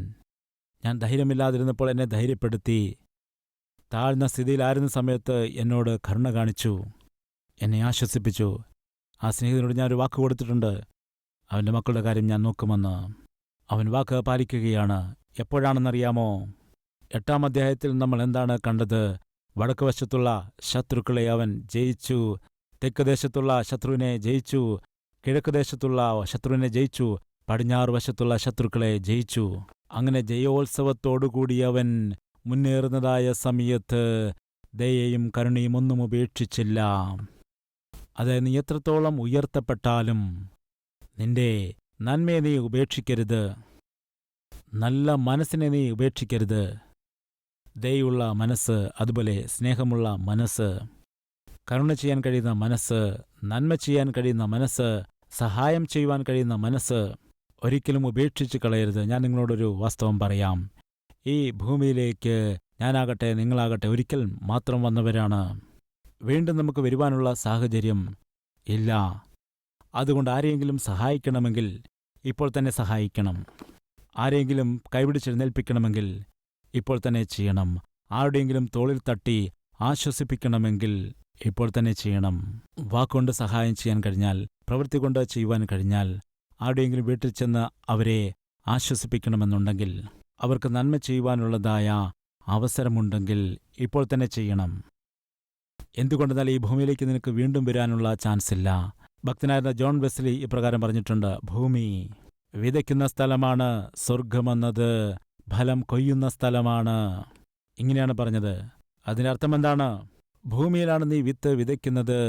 ഞാൻ ധൈര്യമില്ലാതിരുന്നപ്പോൾ എന്നെ ധൈര്യപ്പെടുത്തി. താഴ്ന്ന സ്ഥിതിയിലായിരുന്ന സമയത്ത് എന്നോട് കരുണ കാണിച്ചു, എന്നെ ആശ്വസിപ്പിച്ചു. ആ സ്നേഹിതനോട് ഞാനൊരു വാക്ക് കൊടുത്തിട്ടുണ്ട്, അവൻ്റെ മക്കളുടെ കാര്യം ഞാൻ നോക്കുമെന്ന്. അവൻ വാക്ക് പാലിക്കുകയാണ്. എപ്പോഴാണെന്നറിയാമോ? 8-ാം അധ്യായത്തിൽ നമ്മൾ എന്താണ് കണ്ടത്? വടക്ക് വശത്തുള്ള ശത്രുക്കളെ അവൻ ജയിച്ചു. തെക്ക് ദേശത്തുള്ള ശത്രുവിനെ ജയിച്ചു. കിഴക്ക് ദേശത്തുള്ള ശത്രുവിനെ ജയിച്ചു. പടിഞ്ഞാറ് വശത്തുള്ള ശത്രുക്കളെ ജയിച്ചു. അങ്ങനെ ജയോത്സവത്തോടുകൂടി അവൻ മുന്നേറുന്നതായ സമയത്ത് ദയയും കരുണയും ഒന്നും ഉപേക്ഷിച്ചില്ല. അതായത് നീ എത്രത്തോളം ഉയർത്തപ്പെട്ടാലും നിന്റെ നന്മയെ നീ ഉപേക്ഷിക്കരുത്. നല്ല മനസ്സിനെ നീ ഉപേക്ഷിക്കരുത്. ദയുള്ള മനസ്സ്, അതുപോലെ സ്നേഹമുള്ള മനസ്സ്, കരുണ ചെയ്യാൻ കഴിയുന്ന മനസ്സ്, നന്മ ചെയ്യാൻ കഴിയുന്ന മനസ്സ്, സഹായം ചെയ്യുവാൻ കഴിയുന്ന മനസ്സ് ഒരിക്കലും ഉപേക്ഷിച്ച് കളയരുത്. ഞാൻ നിങ്ങളോടൊരു വാസ്തവം പറയാം. ഈ ഭൂമിയിലേക്ക് ഞാനാകട്ടെ നിങ്ങളാകട്ടെ ഒരിക്കൽ മാത്രം വന്നവരാണ്. വീണ്ടും നമുക്ക് വരുവാനുള്ള സാഹചര്യം ഇല്ല. അതുകൊണ്ട് ആരെയെങ്കിലും സഹായിക്കണമെങ്കിൽ ഇപ്പോൾ തന്നെ സഹായിക്കണം. ആരെയെങ്കിലും കൈപിടിച്ചെഴുന്നേൽപ്പിക്കണമെങ്കിൽ ഇപ്പോൾ തന്നെ ചെയ്യണം. ആരുടെയെങ്കിലും തോളിൽ തട്ടി ആശ്വസിപ്പിക്കണമെങ്കിൽ ഇപ്പോൾ തന്നെ ചെയ്യണം. വാക്കുകൊണ്ട് സഹായം ചെയ്യാൻ കഴിഞ്ഞാൽ, പ്രവൃത്തി കൊണ്ട് ചെയ്യുവാൻ കഴിഞ്ഞാൽ, ആരുടെയെങ്കിലും വീട്ടിൽ ചെന്ന് അവരെ ആശ്വസിപ്പിക്കണമെന്നുണ്ടെങ്കിൽ, അവർക്ക് നന്മ ചെയ്യുവാനുള്ളതായ അവസരമുണ്ടെങ്കിൽ ഇപ്പോൾ തന്നെ ചെയ്യണം. എന്തുകൊണ്ടെന്നാൽ ഈ ഭൂമിയിലേക്ക് നിനക്ക് വീണ്ടും വരാനുള്ള ചാൻസ് ഇല്ല. ഭക്തനായിരുന്ന ജോൺ വെസ്ലി ഇപ്രകാരം പറഞ്ഞിട്ടുണ്ട്, ഭൂമി വിതയ്ക്കുന്ന സ്ഥലമാണ്, സ്വർഗമെന്നത് ഫലം കൊയ്യുന്ന സ്ഥലമാണ്. ഇങ്ങനെയാണ് പറഞ്ഞത്. അതിൻ്റെ അർത്ഥം എന്താണ്? ഭൂമിയിലാണ് നീ വിത്ത് വിതയ്ക്കുന്നത്,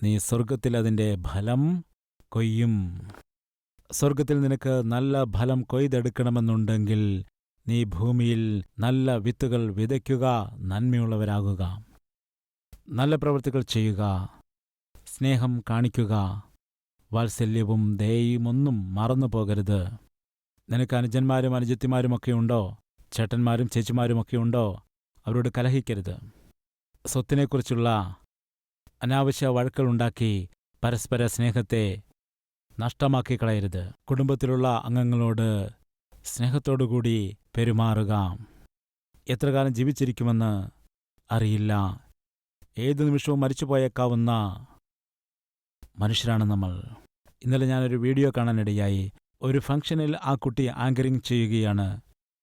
നീ സ്വർഗത്തിൽ അതിൻ്റെ ഫലം കൊയ്യും. സ്വർഗത്തിൽ നിനക്ക് നല്ല ഫലം കൊയ്തെടുക്കണമെന്നുണ്ടെങ്കിൽ നീ ഭൂമിയിൽ നല്ല വിത്തുകൾ വിതയ്ക്കുക, നന്മയുള്ളവരാകുക, നല്ല പ്രവൃത്തികൾ ചെയ്യുക, സ്നേഹം കാണിക്കുക, വാത്സല്യവും ദയയുമൊന്നും മറന്നു പോകരുത്. നിനക്ക് അനുജന്മാരും അനുജത്തിമാരുമൊക്കെ ഉണ്ടോ? ചേട്ടന്മാരും ചേച്ചിമാരുമൊക്കെ ഉണ്ടോ? അവരോട് കലഹിക്കരുത്. സ്വത്തിനെക്കുറിച്ചുള്ള അനാവശ്യ വഴക്കുകളുണ്ടാക്കി പരസ്പര സ്നേഹത്തെ നഷ്ടമാക്കി കളയരുത്. കുടുംബത്തിലുള്ള അംഗങ്ങളോട് സ്നേഹത്തോടുകൂടി പെരുമാറുക. എത്ര കാലം ജീവിച്ചിരിക്കുമെന്ന് അറിയില്ല. ഏതു നിമിഷവും മരിച്ചുപോയേക്കാവുന്ന മനുഷ്യരാണ് നമ്മൾ. ഇന്നലെ ഞാനൊരു വീഡിയോ കാണാനിടയായി. ഒരു ഫംഗ്ഷനിൽ ആ കുട്ടി ആങ്കറിംഗ് ചെയ്യുകയാണ്.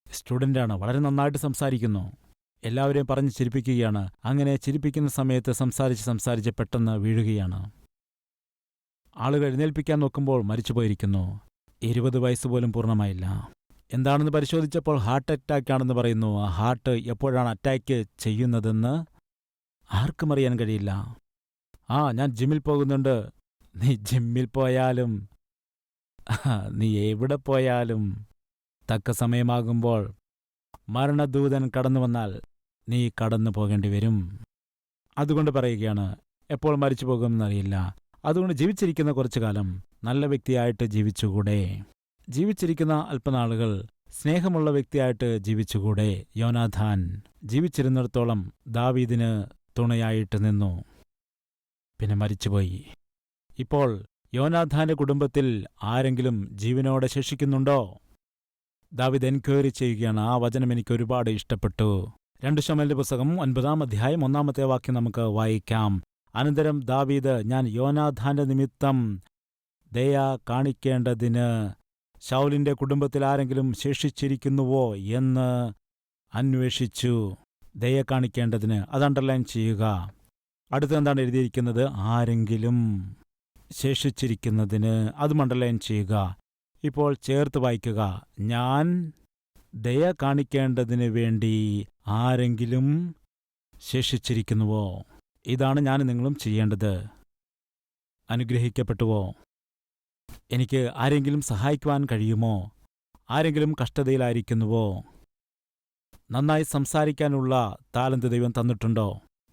സ്റ്റുഡൻ്റാണ്, വളരെ നന്നായിട്ട് സംസാരിക്കുന്നു, എല്ലാവരെയും പറഞ്ഞ് ചിരിപ്പിക്കുകയാണ്. അങ്ങനെ ചിരിപ്പിക്കുന്ന സമയത്ത് സംസാരിച്ച് പെട്ടെന്ന് വീഴുകയാണ്. ആളുകൾ എഴുന്നേൽപ്പിക്കാൻ നോക്കുമ്പോൾ മരിച്ചുപോയിരിക്കുന്നു. 20 വയസ്സുപോലും പൂർണ്ണമായില്ല. എന്താണെന്ന് പരിശോധിച്ചപ്പോൾ ഹാർട്ട് അറ്റാക്കാണെന്ന് പറയുന്നു. ആ ഹാർട്ട് എപ്പോഴാണ് അറ്റാക്ക് ചെയ്യുന്നതെന്ന് ആർക്കും അറിയാൻ കഴിയില്ല. ഞാൻ ജിമ്മിൽ പോകുന്നുണ്ട്. നീ ജിമ്മിൽ പോയാലും നീ എവിടെ പോയാലും തക്ക സമയമാകുമ്പോൾ മരണദൂതൻ കടന്നു വന്നാൽ നീ കടന്നു പോകേണ്ടി വരും. അതുകൊണ്ട് പറയുകയാണ്, എപ്പോൾ മരിച്ചു പോകുമെന്നറിയില്ല. അതുകൊണ്ട് ജീവിച്ചിരിക്കുന്ന കുറച്ചു കാലം നല്ല വ്യക്തിയായിട്ട് ജീവിച്ചുകൂടെ? ജീവിച്ചിരിക്കുന്ന അല്പനാളുകൾ സ്നേഹമുള്ള വ്യക്തിയായിട്ട് ജീവിച്ചുകൂടെ? യോനാഥാൻ ജീവിച്ചിരുന്നിടത്തോളം ദാവീദിന് തുണയായിട്ട് നിന്നു, പിന്നെ മരിച്ചുപോയി. ഇപ്പോൾ യോനാഥാന്റെ കുടുംബത്തിൽ ആരെങ്കിലും ജീവനോടെ ശേഷിക്കുന്നുണ്ടോ? ദാവീദ് എൻക്വയറി ചെയ്യുകയാണ്. ആ വചനം എനിക്ക് ഒരുപാട് ഇഷ്ടപ്പെട്ടു. 2 ശമൂവേലിന്റെ പുസ്തകം 9-ാം അധ്യായം 1-ാമത്തെ വാക്യം നമുക്ക് വായിക്കാം. അനന്തരം ദാവീദ്, ഞാൻ യോനാഥാന്റെ നിമിത്തം ദയ കാണിക്കേണ്ടതിന് ശൗലിന്റെ കുടുംബത്തിൽ ആരെങ്കിലും ശേഷിച്ചിരിക്കുന്നുവോ എന്ന് അന്വേഷിച്ചു. ദയ കാണിക്കേണ്ടതിന്, അത് അണ്ടർലൈൻ ചെയ്യുക. അടുത്തെന്താണ് എഴുതിയിരിക്കുന്നത്? ആരെങ്കിലും ശേഷിച്ചിരിക്കുന്നതിന്, അതും അണ്ടർലൈൻ ചെയ്യുക. ഇപ്പോൾ ചേർത്ത് വായിക്കുക. ഞാൻ ദയ കാണിക്കേണ്ടതിന് വേണ്ടി ആരെങ്കിലും ശേഷിച്ചിരിക്കുന്നുവോ? ഇതാണ് ഞാൻ നിങ്ങളും ചെയ്യേണ്ടത്. അനുഗ്രഹിക്കപ്പെട്ടുവോ? എനിക്ക് ആരെങ്കിലും സഹായിക്കുവാൻ കഴിയുമോ? ആരെങ്കിലും കഷ്ടതയിലായിരിക്കുന്നുവോ? നന്നായി സംസാരിക്കാനുള്ള താലന്ത് ദൈവം തന്നിട്ടുണ്ടോ?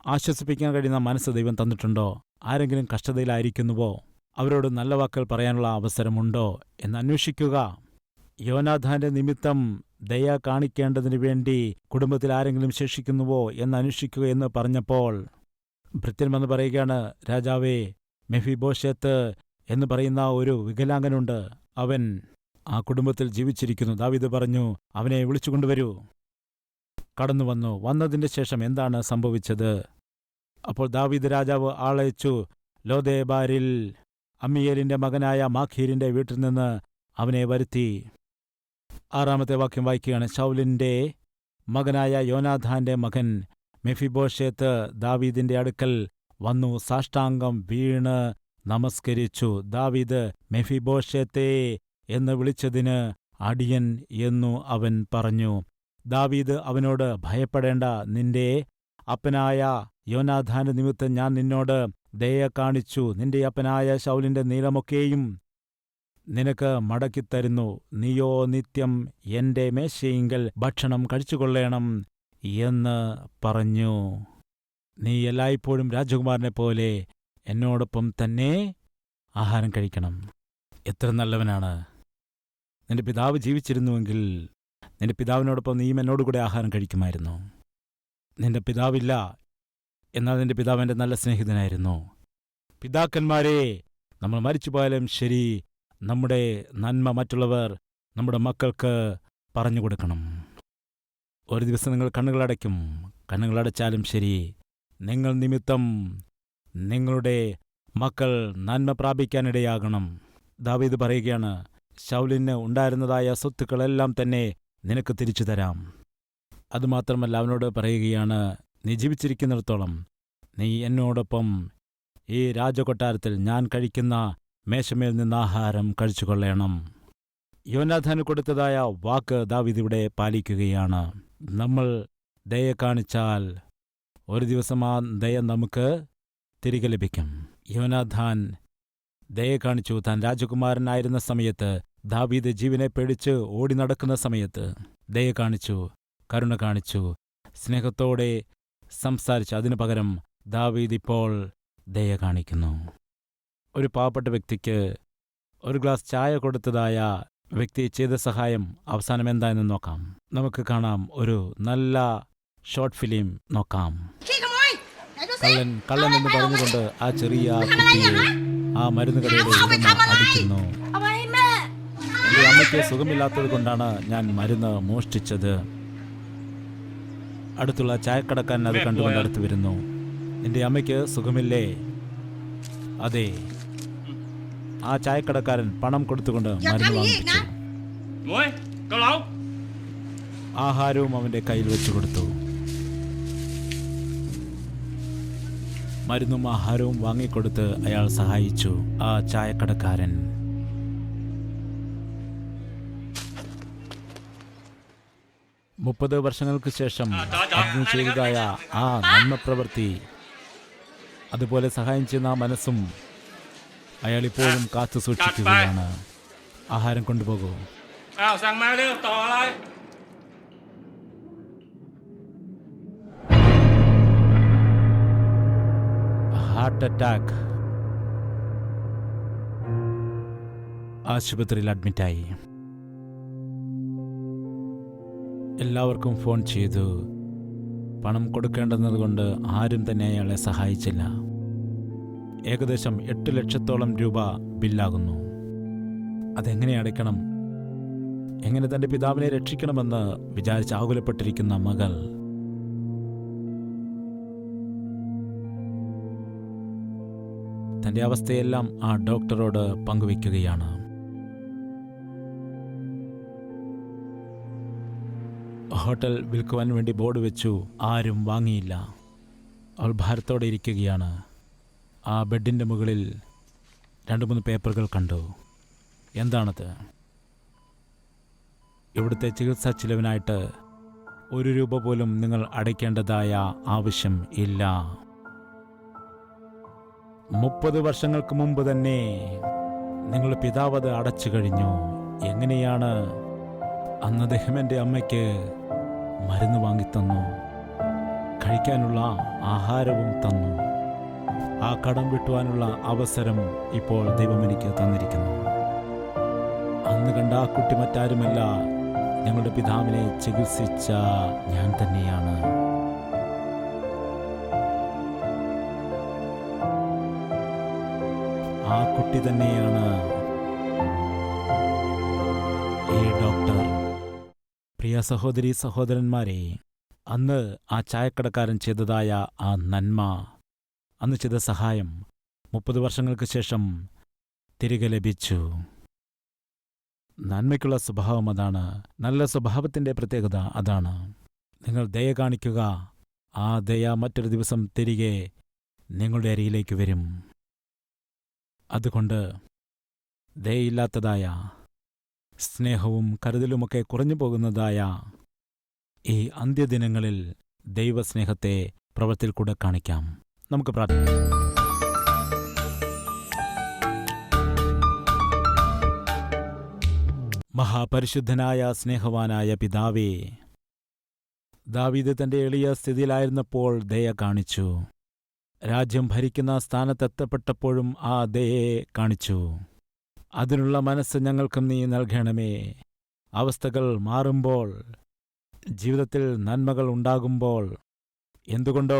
ആശ്വസിപ്പിക്കാൻ കഴിയുന്ന മനസ്സ് ദൈവം തന്നിട്ടുണ്ടോ? ആരെങ്കിലും കഷ്ടതയിലായിരിക്കുന്നുവോ? അവരോട് നല്ല വാക്കുകൾ പറയാനുള്ള അവസരമുണ്ടോ എന്ന് അന്വേഷിക്കുക. യോനാഥാന്റെ നിമിത്തം ദയ കാണിക്കേണ്ടതിനു വേണ്ടി കുടുംബത്തിൽ ആരെങ്കിലും ശേഷിക്കുന്നുവോ എന്ന് അന്വേഷിക്കുക എന്ന് പറഞ്ഞപ്പോൾ ഭൃത്യൻ വന്ന് പറയുകയാണ്, രാജാവേ, മെഫിബോശെത്ത് എന്ന് പറയുന്ന ഒരു വികലാംഗനുണ്ട്. അവൻ ആ കുടുംബത്തിൽ ജീവിച്ചിരിക്കുന്നു. ദാവീദ് പറഞ്ഞു, അവനെ വിളിച്ചുകൊണ്ടുവരൂ. കടന്നു വന്നു. വന്നതിന്റെ ശേഷം എന്താണ് സംഭവിച്ചത്? അപ്പോൾ ദാവീദ് രാജാവ് ആളയച്ചു. ലോദേബാരിൽ അമ്മിയേലിന്റെ മകനായ മാഖീരിന്റെ വീട്ടിൽ നിന്ന് അവനെ വരുത്തി. 6-ാമത്തെ വാക്യം വായിക്കുകയാണ്. ശൗലിന്റെ മകനായ യോനാഥാന്റെ മകൻ മെഫിബോശെത്ത് ദാവീദിന്റെ അടുക്കൽ വന്നു സാഷ്ടാംഗം വീണ് നമസ്കരിച്ചു. ദാവീദ് മെഫിബോശെത്തേ എന്ന് വിളിച്ചതിന് അടിയൻ എന്നു അവൻ പറഞ്ഞു. ദാവീദ് അവനോട്, ഭയപ്പെടേണ്ട, നിന്റെ അപ്പനായ യോനാഥാന്റെ നിമിത്തം ഞാൻ നിന്നോട് ദയ കാണിച്ചു. നിന്റെ അപ്പനായ ശൗലിന്റെ നീളമൊക്കെയും നിനക്ക് മടക്കിത്തരുന്നു. നീയോ നിത്യം എന്റെ മേശയിങ്കൽ ഭക്ഷണം കഴിച്ചുകൊള്ളേണം എന്ന് പറഞ്ഞു. നീ എല്ലായ്പ്പോഴും രാജകുമാരനെ പോലെ എന്നോടൊപ്പം തന്നെ ആഹാരം കഴിക്കണം. എത്ര നല്ലവനാണ്! നിന്റെ പിതാവ് ജീവിച്ചിരുന്നുവെങ്കിൽ നിന്റെ പിതാവിനോടൊപ്പം നീയും എന്നോടുകൂടെ ആഹാരം കഴിക്കുമായിരുന്നു. നിന്റെ പിതാവില്ല, എന്നാൽ നിന്റെ പിതാവ് എൻ്റെ നല്ല സ്നേഹിതനായിരുന്നു. പിതാക്കന്മാരെ, നമ്മൾ മരിച്ചുപോയാലും ശരി, നമ്മുടെ നന്മ മറ്റുള്ളവർ നമ്മുടെ മക്കൾക്ക് പറഞ്ഞു കൊടുക്കണം. ഒരു ദിവസം നിങ്ങൾ കണ്ണുകളടയ്ക്കും. കണ്ണുകളടച്ചാലും ശരി, നിങ്ങൾ നിമിത്തം നിങ്ങളുടെ മക്കൾ നന്മ പ്രാപിക്കാനിടയാകണം. ദാവീദ് പറയുകയാണ്, ശൗലിന് ഉണ്ടായിരുന്നതായ സ്വത്തുക്കളെല്ലാം തന്നെ നിനക്ക് തിരിച്ചു തരാം. അതുമാത്രമല്ല, അവനോട് പറയുകയാണ്, നീ ജീവിച്ചിരിക്കുന്നിടത്തോളം നീ എന്നോടൊപ്പം ഈ രാജകൊട്ടാരത്തിൽ ഞാൻ കഴിക്കുന്ന മേശമേൽ നിന്ന് ആഹാരം കഴിച്ചുകൊള്ളേണം. യോനാഥാന് കൊടുത്തതായ വാക്ക് ദാവീദ് ഇവിടെ പാലിക്കുകയാണ്. നമ്മൾ ദയ കാണിച്ചാൽ ഒരു ദിവസം ആ ദയ നമുക്ക് തിരികെ ലഭിക്കും. യോനാഥാൻ ദയ കാണിച്ചു. താൻ രാജകുമാരനായിരുന്ന സമയത്ത്, ദാവീദ് ജീവനെ പേടിച്ച് ഓടി നടക്കുന്ന സമയത്ത് ദയ കാണിച്ചു, കരുണ കാണിച്ചു, സ്നേഹത്തോടെ സംസാരിച്ചു. അതിനു പകരം ദാവീദ് ഇപ്പോൾ ദയ കാണിക്കുന്നു. ഒരു പാവപ്പെട്ട വ്യക്തിക്ക് ഒരു ഗ്ലാസ് ചായ കൊടുത്തതായ വ്യക്തി ചെയ്ത സഹായം അവസാനം എന്തായെന്ന് നോക്കാം. നമുക്ക് കാണാം. ഒരു നല്ല ഷോർട്ട് ഫിലിം നോക്കാം. കള്ളൻ എന്ന് പറഞ്ഞുകൊണ്ട് ആ ചെറിയ കുട്ടിയെ ആ മരുന്ന് കടയുടെ ഉടമ അടിക്കുന്നു. എന്റെ അമ്മയ്ക്ക് സുഖമില്ലാത്തത് കൊണ്ടാണ് ഞാൻ മരുന്ന് മോഷ്ടിച്ചത്. അടുത്തുള്ള ചായക്കടക്കാരൻ അത് കണ്ടുകൊണ്ട് അടുത്ത് വരുന്നു. നിന്റെ അമ്മയ്ക്ക് സുഖമില്ലേ? അതെ. ആ ചായക്കടക്കാരൻ പണം കൊടുത്തുകൊണ്ട് മരുന്ന് വാങ്ങിച്ചു. ആഹാരവും അവന്റെ കയ്യിൽ വെച്ചു കൊടുത്തു. മരുന്നും ആഹാരവും വാങ്ങിക്കൊടുത്ത് അയാൾ സഹായിച്ചു ആ ചായക്കടക്കാരൻ. മുപ്പത് വർഷങ്ങൾക്ക് ശേഷം അഗ്നി ചെയ്തതായ ആ നന്മപ്രവൃത്തി, അതുപോലെ സഹായം ചെയ്യുന്ന ആ മനസ്സും അയാൾ ഇപ്പോഴും കാത്തു സൂക്ഷിക്കുകയാണ്. ആഹാരം കൊണ്ടുപോകൂ. Heart attack. ആശുപത്രിയിൽ അഡ്മിറ്റായി. എല്ലാവർക്കും ഫോൺ ചെയ്തു. പണം കൊടുക്കേണ്ടെന്നതുകൊണ്ട് ആരും തന്നെ അയാളെ സഹായിച്ചില്ല. ഏകദേശം 8 ലക്ഷത്തോളം രൂപ ബില്ലാകുന്നു. അതെങ്ങനെ അടയ്ക്കണം, എങ്ങനെ തൻ്റെ പിതാവിനെ രക്ഷിക്കണമെന്ന് വിചാരിച്ച് ആകുലപ്പെട്ടിരിക്കുന്ന മകൾ തൻ്റെ അവസ്ഥയെല്ലാം ആ ഡോക്ടറോട് പങ്കുവയ്ക്കുകയാണ്. ഹോട്ടൽ വിൽക്കുവാൻ വേണ്ടി ബോർഡ് വെച്ചു, ആരും വാങ്ങിയില്ല. അവൾ ഭാരത്തോടെ ഇരിക്കുകയാണ്. ആ ബെഡിൻ്റെ മുകളിൽ 2-3 പേപ്പറുകൾ കണ്ടു. എന്താണത്? ഇവിടുത്തെ ചികിത്സാ ചിലവിനായിട്ട് 1 രൂപ പോലും നിങ്ങൾ അടയ്ക്കേണ്ടതായ ആവശ്യം ഇല്ല. 30 വർഷങ്ങൾക്ക് മുമ്പ് തന്നെ നിങ്ങളുടെ പിതാവ് അത് അടച്ചു കഴിഞ്ഞു. എങ്ങനെയാണ്? അന്ന് അദ്ദേഹം എൻ്റെ അമ്മയ്ക്ക് മരുന്ന് വാങ്ങിത്തന്നു, കഴിക്കാനുള്ള ആഹാരവും തന്നു. ആ കടം വിട്ടുവാനുള്ള അവസരം ഇപ്പോൾ ദൈവം എനിക്ക് തന്നിരിക്കുന്നു. അന്ന് കണ്ട ആ കുട്ടി മറ്റാരുമല്ല, ഞങ്ങളുടെ പിതാവിനെ ചികിത്സിച്ച ഞാൻ തന്നെയാണ്. ആ കുട്ടി തന്നെയാണ് ഈ ഡോക്ടർ. പ്രിയ സഹോദരീ സഹോദരന്മാരെ, അന്ന് ആ ചായക്കടക്കാരൻ ചെയ്തതായ ആ നന്മ, അന്ന് ചെയ്ത സഹായം 30 വർഷങ്ങൾക്ക് ശേഷം തിരികെ ലഭിച്ചു. നന്മയ്ക്കുള്ള സ്വഭാവം അതാണ്. നല്ല സ്വഭാവത്തിൻ്റെ പ്രത്യേകത അതാണ്. നിങ്ങൾ ദയ കാണിക്കുക, ആ ദയ മറ്റൊരു ദിവസം തിരികെ നിങ്ങളുടെ അരികിലേക്ക് വരും. അതുകൊണ്ട് ദയയില്ലാത്തതായ, സ്നേഹവും കരുതലുമൊക്കെ കുറഞ്ഞു പോകുന്നതായ ഈ അന്ത്യദിനങ്ങളിൽ ദൈവസ്നേഹത്തെ പ്രവൃത്തിയിൽ കൂടെ കാണിക്കാം. നമുക്ക് പ്രാർത്ഥിക്കാം. മഹാപരിശുദ്ധനായ സ്നേഹവാനായ പിതാവേ, ദാവീദ് തൻ്റെ എളിയ സ്ഥിതിയിലായിരുന്നപ്പോൾ ദയ കാണിച്ചു. രാജ്യം ഭരിക്കുന്ന സ്ഥാനത്തെത്തപ്പെട്ടപ്പോഴും ആ ദയയെ കാണിച്ചു. അതിനുള്ള മനസ്സ് ഞങ്ങൾക്കും നീ നൽകണമേ. അവസ്ഥകൾ മാറുമ്പോൾ, ജീവിതത്തിൽ നന്മകൾ ഉണ്ടാകുമ്പോൾ, എന്തുകൊണ്ടോ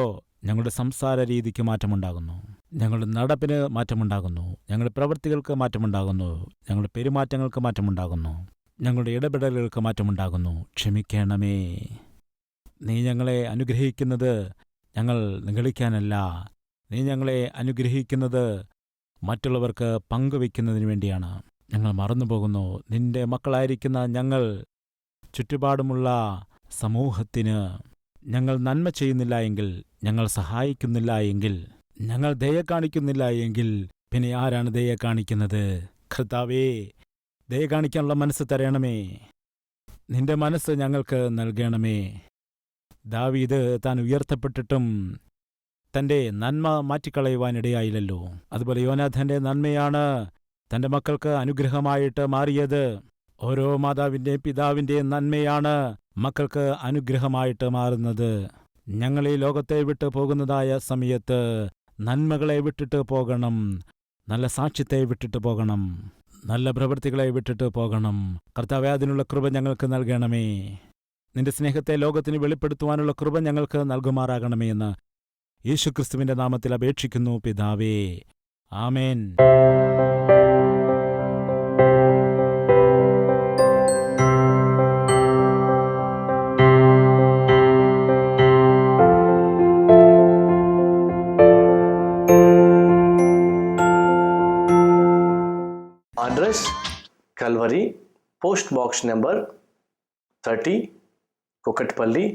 ഞങ്ങളുടെ സംസാര രീതിക്ക് മാറ്റമുണ്ടാകുന്നു, ഞങ്ങളുടെ നടപ്പിന് മാറ്റമുണ്ടാകുന്നു, ഞങ്ങളുടെ പ്രവൃത്തികൾക്ക് മാറ്റമുണ്ടാകുന്നു, ഞങ്ങളുടെ പെരുമാറ്റങ്ങൾക്ക് മാറ്റമുണ്ടാകുന്നു, ഞങ്ങളുടെ ഇടപെടലുകൾക്ക് മാറ്റമുണ്ടാകുന്നു. ക്ഷമിക്കണമേ. നീ ഞങ്ങളെ അനുഗ്രഹിക്കുന്നത് ഞങ്ങൾ നിഗളിക്കാനല്ല, നീ ഞങ്ങളെ അനുഗ്രഹിക്കുന്നത് മറ്റുള്ളവർക്ക് പങ്കുവയ്ക്കുന്നതിന് വേണ്ടിയാണ്. ഞങ്ങൾ മറന്നുപോകുന്നു. നിന്റെ മക്കളായിരിക്കുന്ന ഞങ്ങൾ ചുറ്റുപാടുമുള്ള സമൂഹത്തിന് ഞങ്ങൾ നന്മ ചെയ്യുന്നില്ല എങ്കിൽ, ഞങ്ങൾ സഹായിക്കുന്നില്ല എങ്കിൽ, ഞങ്ങൾ ദയ കാണിക്കുന്നില്ല എങ്കിൽ പിന്നെ ആരാണ് ദയ കാണിക്കുന്നത്? കർത്താവേ, ദയ കാണിക്കാനുള്ള മനസ്സ് തരണമേ. നിന്റെ മനസ്സ് ഞങ്ങൾക്ക് നൽകണമേ. ദാവീദ് താൻ ഉയർത്തപ്പെട്ടിട്ടും തൻ്റെ നന്മ മാറ്റിക്കളയുവാനിടയായില്ലല്ലോ. അതുപോലെ യോനാഥാന്റെ നന്മയാണ് തൻ്റെ മക്കൾക്ക് അനുഗ്രഹമായിട്ട് മാറിയത്. ഓരോ മാതാവിൻ്റെയും പിതാവിൻ്റെയും നന്മയാണ് മക്കൾക്ക് അനുഗ്രഹമായിട്ട് മാറുന്നത്. ഞങ്ങൾ ഈ ലോകത്തെ വിട്ടു പോകുന്നതായ സമയത്ത് നന്മകളെ വിട്ടിട്ട് പോകണം, നല്ല സാക്ഷ്യത്തെ വിട്ടിട്ട് പോകണം, നല്ല പ്രവൃത്തികളെ വിട്ടിട്ട് പോകണം. കർത്താവേ, അതിനുള്ള കൃപ ഞങ്ങൾക്ക് നൽകണമേ. നിന്റെ സ്നേഹത്തെ ലോകത്തിന് വെളിപ്പെടുത്തുവാനുള്ള കൃപ ഞങ്ങൾക്ക് നൽകുമാറാകണമേ എന്ന് യേശുക്രിസ്തുവിന്റെ നാമത്തിൽ അപേക്ഷിക്കുന്നു പിതാവേ. ആമേൻ. Address Calvary, Post Box number 30, Kukatpalli,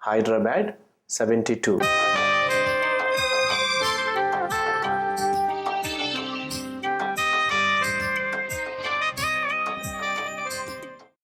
Hyderabad 72.